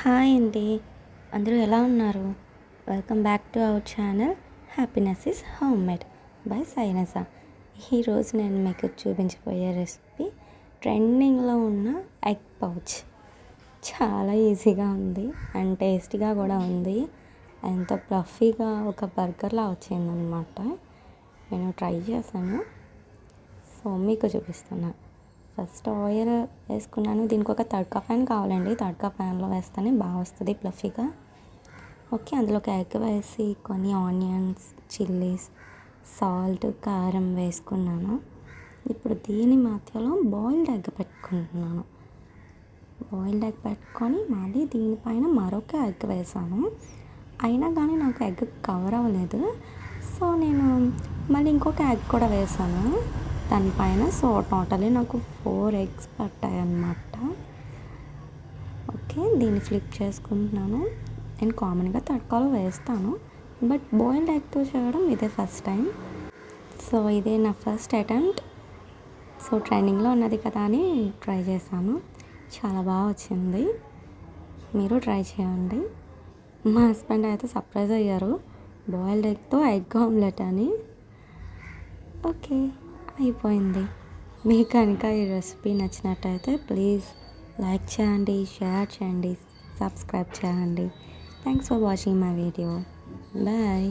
Hi అండి. అందరూ ఎలా ఉన్నారు? Welcome back to our channel happiness is home made by సైనసా. ఈరోజు నేను మీకు చూపించబోయే రెసిపీ ట్రెండింగ్లో ఉన్న ఎగ్ పౌచ్. చాలా ఈజీగా ఉంది అండ్ టేస్టీగా కూడా ఉంది. ఎంతో ఫ్లఫీగా ఒక బర్గర్లా వచ్చిందనమాట. నేను ట్రై చేశాను, సో మీకు చూపిస్తున్నా. ఫస్ట్ ఆయిల్ వేసుకున్నాను. దీనికి ఒక తడకా ప్యాన్ కావాలండి. తడకా ప్యాన్లో వేస్తేనే బాగా వస్తుంది ఫ్లఫీగా. ఓకే, అందులోకి ఎగ్ వేసి కొన్ని ఆనియన్స్, చిల్లీస్, సాల్ట్, కారం వేసుకున్నాను. ఇప్పుడు దీని మధ్యలో బాయిల్డ్ ఎగ్ పెట్టుకుంటున్నాను. బాయిల్డ్ ఎగ్ పెట్టుకొని మళ్ళీ దీనిపైన మరొక ఎగ్ వేసాను. అయినా కానీ నాకు ఎగ్ కవర్ అవ్వలేదు, సో నేను మళ్ళీ ఇంకొక ఎగ్ కూడా వేసాను దానిపైన. సో టోటలీ నాకు 4 ఎగ్స్ పట్టాయి అన్నమాట. ఓకే, దీన్ని ఫ్లిప్ చేసుకుంటున్నాను. నేను కామన్గా తడకాలో వేస్తాను, బట్ బాయిల్డ్ ఎగ్తో చేయడం ఇదే ఫస్ట్ టైం. సో ఇదే నా ఫస్ట్ అటెంప్ట్. సో ట్రైనింగ్లో ఉన్నది కదా అని ట్రై చేశాను. చాలా బాగా వచ్చింది. మీరు ట్రై చేయండి. మా హస్బెండ్ అయితే సర్ప్రైజ్ అయ్యారు, బాయిల్డ్ ఎగ్తో ఎగ్ ఆమ్లెట్ అని. ఓకే, అయిపోయింది. మీకు కనుక ఈ రెసిపీ నచ్చినట్టయితే ప్లీజ్ లైక్ చేయండి, షేర్ చేయండి, సబ్స్క్రైబ్ చేయండి. Thanks for watching my video. Bye.